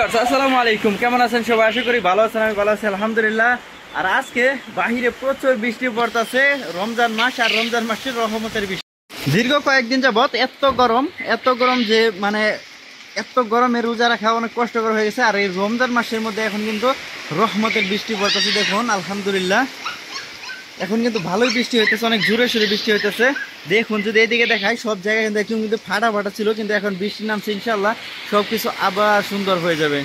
আসসালামু আলাইকুম, কেমন আছেন সবাই? আশা করি ভালো আছেন। আমি ভালো আছি আলহামদুলিল্লাহ। আর আজকে বাহিরে প্রচুর বৃষ্টি পড়তেছে, রমজান মাস আর রমজান মাসের রহমতের বৃষ্টি। দীর্ঘ কয়েকদিন যাবত এত গরম যে এত গরমে রোজা রাখা অনেক কষ্টকর হয়ে গেছে। আর এই রমজান মাসের মধ্যে এখন কিন্তু রহমতের বৃষ্টি পড়তেছে। দেখুন আলহামদুলিল্লাহ, এখন কিন্তু ভালোই বৃষ্টি হইতেছে, অনেক জোরে সোরে বৃষ্টি হইতেছে। দেখুন যদি এইদিকে দেখাই, সব জায়গায় কিন্তু একদম কিন্তু ফাটা ফাটা ছিল, কিন্তু এখন বৃষ্টি নামছে। ইনশাল্লাহ সবকিছু আবার সুন্দর হয়ে যাবে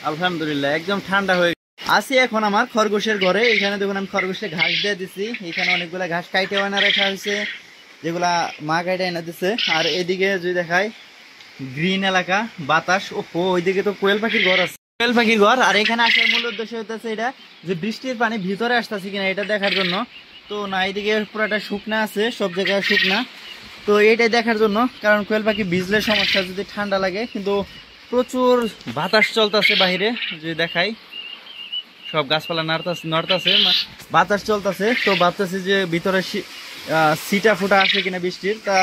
আলহামদুলিল্লাহ। একদম ঠান্ডা হয়ে আসি এখন আমার খরগোশের ঘরে। এখানে দেখুন আমি খরগোশে ঘাস দিয়ে দিছি। এখানে অনেকগুলো ঘাস কাইটে এনে রাখা হয়েছে, যেগুলা মা কাইটে এনে দিচ্ছে। আর এদিকে যদি দেখাই, গ্রিন এলাকা, বাতাস। ওহো, ওইদিকে তো কোয়েল পাখির ঘর আছে, কোয়েল পাখির ঘর। আর এখানে আসার মূল উদ্দেশ্য হইতেছে এটা যে বৃষ্টির পানি ভিতরে আসতেছে কিনা এটা দেখার জন্য। তো না, এইদিকে পুরোটা শুকনা আছে, সব জায়গায় শুকনা। তো এইটাই দেখার জন্য, কারণ কোয়েল পাখি ভিজলে সমস্যা, যদি ঠান্ডা লাগে। কিন্তু প্রচুর বাতাস চলতেছে বাহিরে, যদি দেখাই সব গাছপালা নড়তাছে, বাতাস চলতেছে। তো ভাবতেছি যে ভিতরে সিটা ফুটা আসে কিনা বৃষ্টির, তা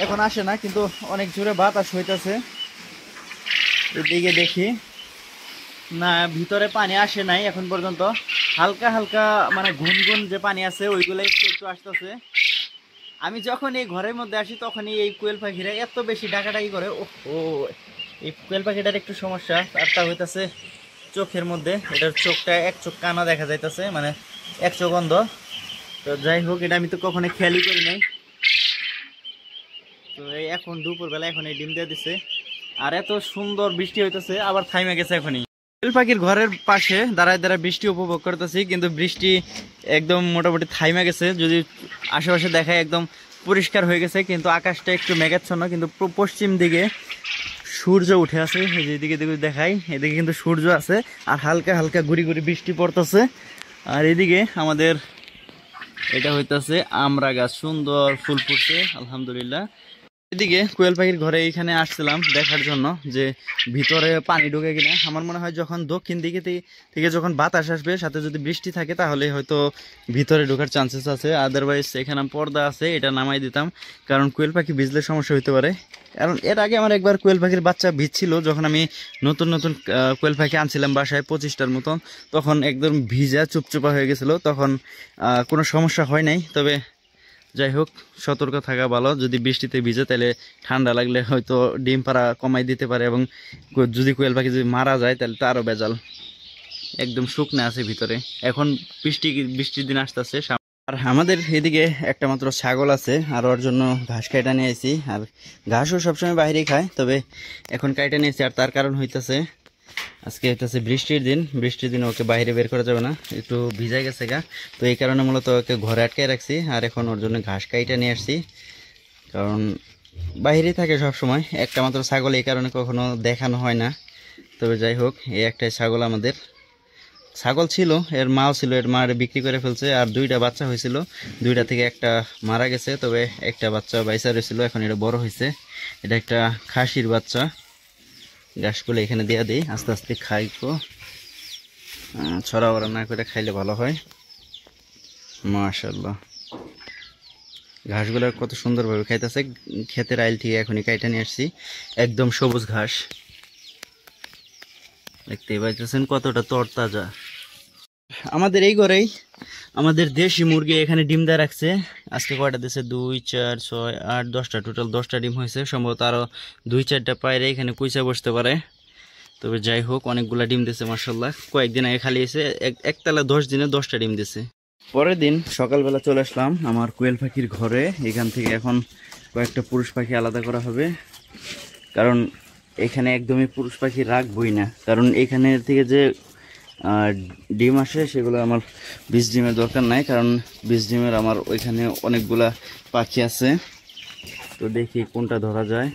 এখন আসে না, কিন্তু অনেক জোরে বাতাস হইতেছে। এদিকে দেখি, না ভিতরে পানি আসে নাই এখন পর্যন্ত। হালকা হালকা মানে গুনগুন যে পানি আছে ওইগুলো একটু একটু আসতেছে। আমি যখন এই ঘরের মধ্যে আসি তখনই এই কোয়েল পাখিরা এত বেশি ডাকাডাকি করে। ও, এই কোয়েল পাখিটার একটু সমস্যা, আর তা হইতেছে চোখের মধ্যে। এটার চোখটা এক চোখ কানা দেখা যাইতেছে, মানে এক চোখ অন্ধ। তো যাই হোক, এটা আমি তো কখনো খেয়ালই করি নাই। তো এই এখন দুপুরবেলা এখন এই ডিম দিয়ে দিছে, আর এত সুন্দর বৃষ্টি হইতেছে, আবার থাইমে গেছে এখনই। কোয়েল পাখির ঘরের পাশে দাঁড়ায় দাঁড়ায় বৃষ্টি উপভোগ করতেছি, কিন্তু বৃষ্টি একদম মোটামুটি থাইমে গেছে। যদি আশেপাশে দেখায় একদম পরিষ্কার হয়ে গেছে, কিন্তু আকাশটা একটু মেঘাচ্ছন্ন। কিন্তু পশ্চিম দিকে সূর্য উঠে আছে, যেদিকে দিকে দেখাই এদিকে কিন্তু সূর্য আছে, আর হালকা হালকা গুড়ি গুড়ি বৃষ্টি পড়তেছে। আর এদিকে আমাদের এটা হইতেছে আমড়া গাছ, সুন্দর ফুল ফুটছে আলহামদুলিল্লাহ। এদিকে কোয়েল পাখির ঘরে এইখানে আসছিলাম দেখার জন্য যে ভিতরে পানি ঢুকে কিনা। আমার মনে হয় যখন দক্ষিণ দিকে থেকে যখন বাতাস আসবে, সাথে যদি বৃষ্টি থাকে, তাহলে হয়তো ভিতরে ঢোকার চান্সেস আছে। আদারওয়াইজ এখানে পর্দা আছে, এটা নামাই দিতাম, কারণ কোয়েল পাখি ভিজলে সমস্যা হতে পারে। কারণ এর আগে আমার একবার কোয়েল পাখির বাচ্চা ভিজছিল, যখন আমি নতুন নতুন কোয়েল পাখি আনছিলাম বাসায় 25টার মতন। তখন একদম ভিজা চুপচুপা হয়ে গেছিলো, তখন কোনো সমস্যা হয় নাই। তবে যাই হোক, সতর্ক থাকা ভালো। যদি বৃষ্টিতে ভিজে তাহলে ঠান্ডা লাগলে হয়তো ডিম পাড়া কমাই দিতে পারে, এবং যদি কোয়েল পাখি যদি মারা যায় তাহলে তো আরও বেজাল। একদম শুকনো আছে ভিতরে, এখন বৃষ্টির দিন আসতেছে। আর আমাদের এদিকে একটা মাত্র ছাগল আছে, আর ওর জন্য ঘাস কাটা নিয়ে আসি। আর ঘাসও সবসময় বাইরেই খায়, তবে এখন কাটা নিয়েছি। আর তার কারণ হইতেছে আজকে হইতেছে বৃষ্টির দিন ওকে বাইরে বের করা যাবে না, একটু ভিজা গেছে গা। তো এই কারণে মূলত ওকে ঘরে আটকায় রাখছি। আর এখন ওর জন্য ঘাস কাইটা নিয়ে আসছি, কারণ বাইরেই থাকে সব সময়। একটা মাত্র ছাগল, এই কারণে কখনো দেখানো হয় না। তবে যাই হোক, এই একটাই ছাগল আমাদের। ছাগল ছিল, এর মাও ছিল, এর মা বিক্রি করে ফেলছে। আর দুইটা বাচ্চা হয়েছিল, দুইটা থেকে একটা মারা গেছে, তবে একটা বাচ্চা বাইসা রয়েছিল। এখন এটা বড় হয়েছে, এটা একটা খাসির বাচ্চা। ঘাসগুলো এখানে দিয়ে দিই, আস্তে আস্তে খাইবো, ছড়া বড়া না করে খাইলে ভালো হয়। মাশাআল্লাহ, ঘাসগুলো কত সুন্দরভাবে খাইতেছে। ক্ষেতের আইল থেকে এখনই কাইটা নিয়ে আসছি, একদম সবুজ ঘাস, দেখতেই পাইতেছেন কতটা তরতাজা। আমাদের এই ঘরেই আমাদের দেশি মুরগি এখানে ডিম দেওয়া রাখছে। আজকে কয়টা দিয়েছে? 2, 4, 6, 8, 10টা, টোটাল 10টা ডিম হয়েছে। সম্ভবত আরও 2-4টা পায়রা এখানে কুইচা বসতে পারে। তবে যাই হোক, অনেকগুলা ডিম দিছে মাশাআল্লাহ। কয়েকদিন আগে খালি এসে একতলা 10 দিনে 10টা ডিম দিছে। পরের দিন সকালবেলা চলে আসলাম আমার কোয়েল পাখির ঘরে। এখান থেকে এখন কয়েকটা পুরুষ পাখি আলাদা করা হবে, কারণ এখানে একদমই পুরুষ পাখি রাখবই না। কারণ এখানে থেকে যে ডিম আসে সেগুলো আমার 20 ডিমের দরকার নাই, কারণ 20 ডিমের আমার ওইখানে অনেকগুলা পাখি আছে। তো দেখি কোনটা ধরা যায়।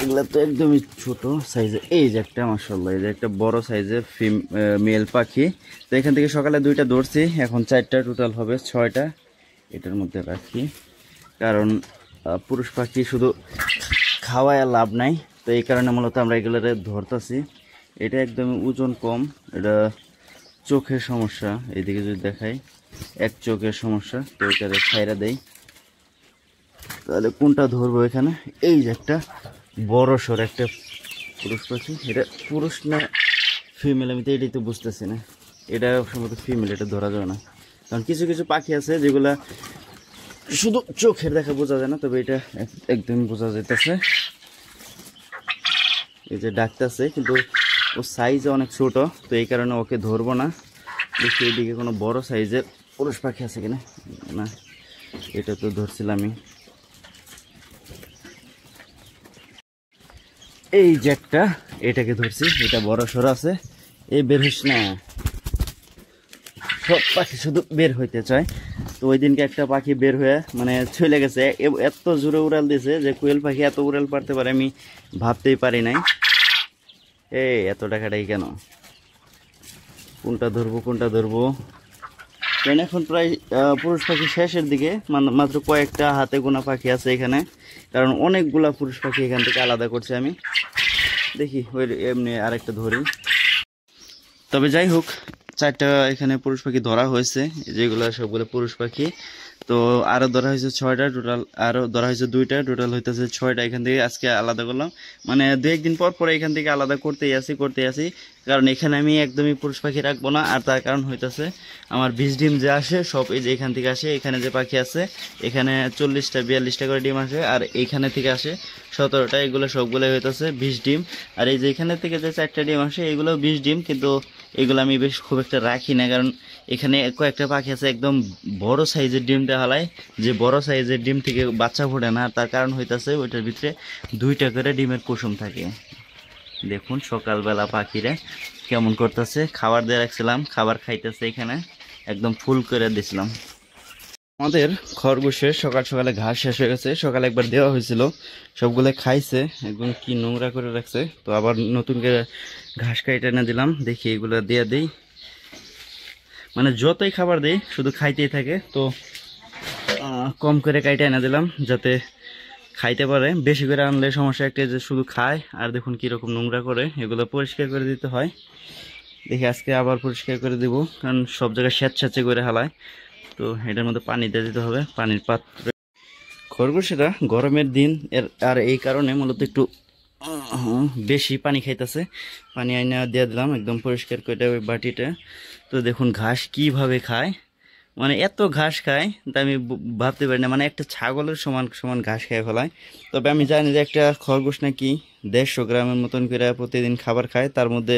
এগুলা তো একদমই ছোট সাইজের। এই যে একটা, মাশাআল্লাহ, এই যে একটা বড় সাইজের মেল পাখি। তো এখান থেকে সকালে 2টা ধরছি, এখন 4টা, টোটাল হবে 6টা। এটার মধ্যে রাখি, কারণ পুরুষ পাখি শুধু খাওয়ায় লাভ নাই। তো এই কারণে মূলত আমরা এগুলোরে ধরতেছি। এটা একদমই ওজন কম, এটা চোখের সমস্যা। এইদিকে যদি দেখাই, এক চোখের সমস্যা, তো এটারে ছাইরা দেই। তাহলে কোনটা ধরবো এখানে? এই যে একটা বড় সর একটা পুরুষ পাখি, এটা পুরুষ না ফিমেল আমি তো এটাই তো বুঝতেছি না। এটা সম্ভবত ফিমেল, এটা ধরা যাবে না, কারণ কিছু কিছু পাখি আছে যেগুলা শুধু চোখের দেখা বোঝা যায় না, তবে এটা একদম বোঝা যাইতেছে। এই যে ডাকতেছে, কিন্তু ও সাইজ অনেক ছোট, তো এই কারণে ওকে ধরবো না। দেখি এইদিকে কোনো বড় সাইজের পুরুষ পাখি আছে কিনা। না, এটা তো ধরছিলাম আমি। এই যে একটা, এটাকে ধরছি, এটা বড় সড়ো আছে। এই বের হইস না, সব পাখি শুধু বের হইতে চায়। তো ওই দিনকে একটা পাখি বের হয়ে মানে চলে গেছে, এত জোরে উড়াল দিয়েছে যে কোয়েল পাখি এত উড়াল পারতে পারে আমি ভাবতেই পারি নাই। এই এত টাকাটাই কেন, কোনটা ধরবো কোনটা ধরবো। কারণ এখন প্রায় পুরুষ পাখি শেষের দিকে, মাত্র কয়েকটা হাতে গোনা পাখি আছে এখানে, কারণ অনেকগুলা পুরুষ পাখি এখান থেকে আলাদা করছে আমি। দেখি ওই এমনি আরেকটা ধরি। তবে যাই হোক, 4টা এখানে পুরুষ পাখি ধরা হয়েছে, যেগুলো সবগুলো পুরুষ পাখি। তো আরও ধরা হয়েছে 6টা টোটাল, আরও ধরা হয়েছে 2টা, টোটাল হইতেছে 6টা। এখান থেকে আজকে আলাদা করলাম, মানে 2-1 দিন পর পরে এখান থেকে আলাদা করতেই আসি, কারণ এখানে আমি একদমই পুরুষ পাখি রাখবো না। আর তার কারণ হইতেছে আমার 20 ডিম যে আসে সব এই যে এখান থেকে আসে। এখানে যে পাখি আছে এখানে 40টা-42টা করে ডিম আসে, আর এইখানে থেকে আসে 17টা, এগুলো সবগুলো হইতেছে 20 ডিম। আর এই যে এখানে থেকে যে 4টা ডিম আসে এগুলো 20 ডিম, কিন্তু এগুলো আমি বেশ খুব একটা রাখি না, কারণ এখানে কয়েকটা পাখি আছে একদম বড় সাইজের ডিম দেওয়া হয়, যে বড় সাইজের ডিম থেকে বাচ্চা ফোটে না। তার কারণ হইতেছে ওইটার ভিতরে 2টা করে ডিমের কুসুম থাকে। দেখুন সকালবেলা পাখিরা কেমন করতেছে, খাবার দিয়ে রাখছিলাম, খাবার খাইতেছে এখানে, একদম ফুল করে দিয়েছিলাম। আমাদের খরগোশের সকাল সকালে ঘাস শেষ হয়ে গেছে, সকালে একবার দেওয়া হয়েছিল, সবগুলো খাইছে, একদম কি নোংরা করে রাখছে। তো আবার নতুন করে ঘাস কাইটে এনে দিলাম, দেখি এগুলো দিয়ে দিই। মানে যতই খাবার দেই শুধু খাইতেই থাকে, তো কম করে কাইটে এনে দিলাম যাতে খাইতে পারে। বেশি করে আনলে সমস্যা একটা যে শুধু খায়, আর দেখুন কীরকম নোংরা করে, এগুলো পরিষ্কার করে দিতে হয়। দেখি আজকে আবার পরিষ্কার করে দিব, কারণ সব জায়গায় স্যাঁতস্যাঁতে করে হালায়। তো এটার মধ্যে পানি দিয়ে দিতে হবে, পানির পাত্রে। খরগোশেরা গরমের দিন আর এই কারণে মূলত একটু বেশি পানি খাইতেছে। পানি আইনা দিয়ে দিলাম একদম পরিষ্কার করে ওই বাটিটা। তো দেখুন ঘাস কিভাবে খায়, মানে এত ঘাস খায় তা আমি ভাবতে পারি না, মানে একটা ছাগলের সমান সমান ঘাস খেয়ে ফেলায়। তবে আমি জানি যে একটা খরগোশ নাকি 150 গ্রামের মতন করে প্রতিদিন খাবার খায়, তার মধ্যে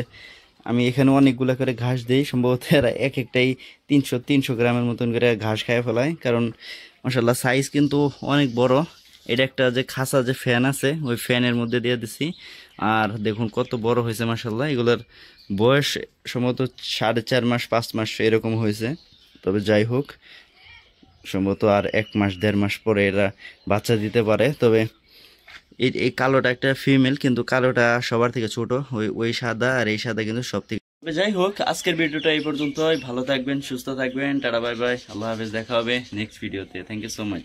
আমি এখানে অনেকগুলো করে ঘাস দিই, সম্ভবত এরা এক একটাই 300 গ্রামের মতন করে ঘাস খায় ফেলায়। কারণ মাশাআল্লাহ সাইজ কিন্তু অনেক বড়। এটা একটা যে খাসা যে ফ্যান আছে ওই ফ্যানের মধ্যে দিয়ে দিছি, আর দেখুন কত বড় হয়েছে মাশাআল্লাহ। এগুলোর বয়স সম্ভবত 4.5 মাস 5 মাস এরকম হয়েছে। তবে যাই হোক, সম্ভবত আর 1 মাস 1.5 মাস পরে এরা বাচ্চা দিতে পারে। তবে এই কালোটা একটা ফিমেল, কিন্তু কালোটা সবার থেকে ছোট, ওই সাদা আর এই সাদা কিন্তু সব থেকে। তবে যাই হোক, আজকের ভিডিওটা এই পর্যন্তই। ভালো থাকবেন, সুস্থ থাকবেন, টাটা বাই বাই, আল্লাহ হাফেজ, দেখা হবে নেক্সট ভিডিওতে। Thank you so much.